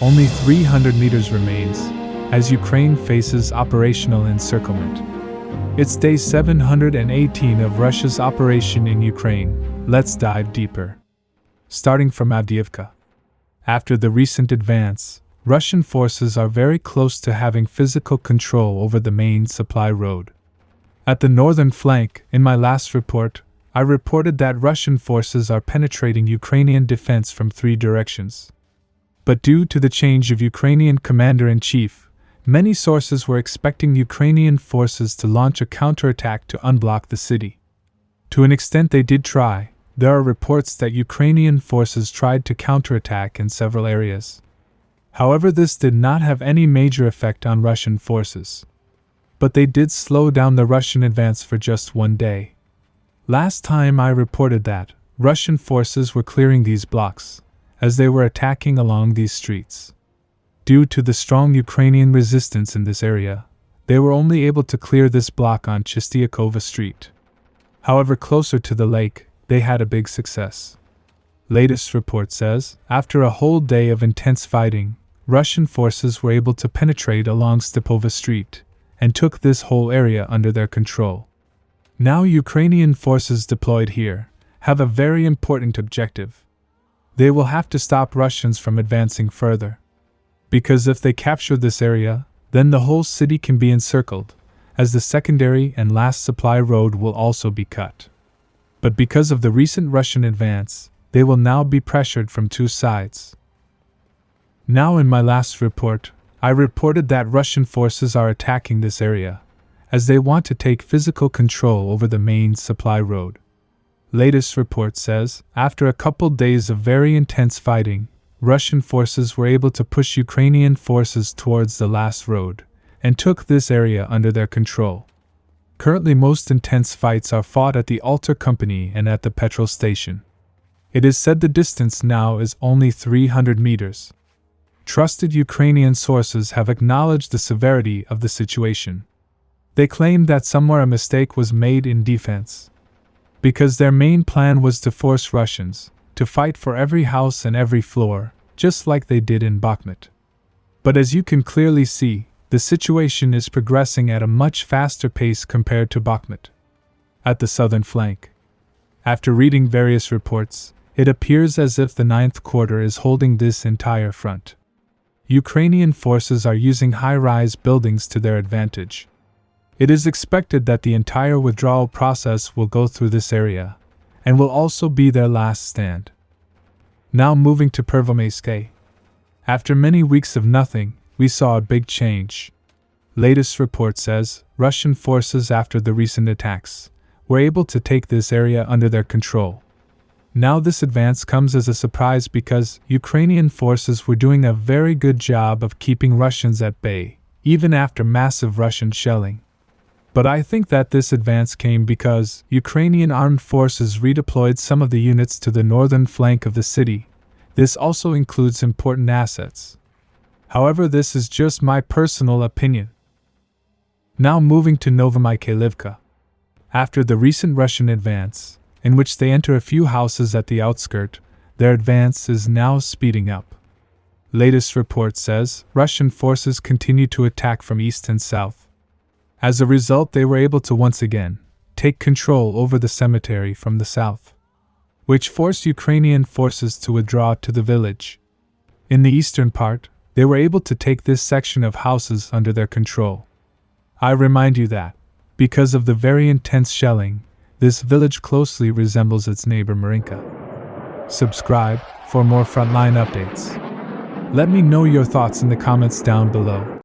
Only 300 meters remains, as Ukraine faces operational encirclement. It's day 718 of Russia's operation in Ukraine. Let's dive deeper. Starting from Avdiivka. After the recent advance, Russian forces are very close to having physical control over the main supply road. At the northern flank, in my last report, I reported that Russian forces are penetrating Ukrainian defense from 3 directions. But due to the change of Ukrainian commander-in-chief, many sources were expecting Ukrainian forces to launch a counterattack to unblock the city. To an extent they did try. There are reports that Ukrainian forces tried to counterattack in several areas. However, this did not have any major effect on Russian forces. But they did slow down the Russian advance for just 1 day. Last time I reported that Russian forces were clearing these blocks, as they were attacking along these streets. Due to the strong Ukrainian resistance in this area, they were only able to clear this block on Chistyakova Street. However, closer to the lake, they had a big success. Latest report says, after a whole day of intense fighting, Russian forces were able to penetrate along Stepova Street and took this whole area under their control. Now Ukrainian forces deployed here have a very important objective. They will have to stop Russians from advancing further. Because if they capture this area, then the whole city can be encircled, as the secondary and last supply road will also be cut. But because of the recent Russian advance, they will now be pressured from 2 sides. Now in my last report, I reported that Russian forces are attacking this area, as they want to take physical control over the main supply road. Latest report says, after a couple days of very intense fighting, Russian forces were able to push Ukrainian forces towards the last road, and took this area under their control. Currently most intense fights are fought at the Altar Company and at the petrol station. It is said the distance now is only 300 meters. Trusted Ukrainian sources have acknowledged the severity of the situation. They claim that somewhere a mistake was made in defense. Because their main plan was to force Russians to fight for every house and every floor, just like they did in Bakhmut. But as you can clearly see, the situation is progressing at a much faster pace compared to Bakhmut. At the southern flank. After reading various reports, it appears as if the 9th Corps is holding this entire front. Ukrainian forces are using high-rise buildings to their advantage. It is expected that the entire withdrawal process will go through this area, and will also be their last stand. Now moving to Pervom. After many weeks of nothing, we saw a big change. Latest report says, Russian forces after the recent attacks were able to take this area under their control. Now this advance comes as a surprise because Ukrainian forces were doing a very good job of keeping Russians at bay, even after massive Russian shelling. But I think that this advance came because Ukrainian armed forces redeployed some of the units to the northern flank of the city. This also includes important assets. However, this is just my personal opinion. Now moving to Mykvka. After the recent Russian advance, in which they enter a few houses at the outskirt, their advance is now speeding up. Latest report says, Russian forces continue to attack from east and south. As a result, they were able to once again take control over the cemetery from the south, which forced Ukrainian forces to withdraw to the village. In the eastern part, they were able to take this section of houses under their control. I remind you that, because of the very intense shelling, this village closely resembles its neighbor Maryinka. Subscribe for more frontline updates. Let me know your thoughts in the comments down below.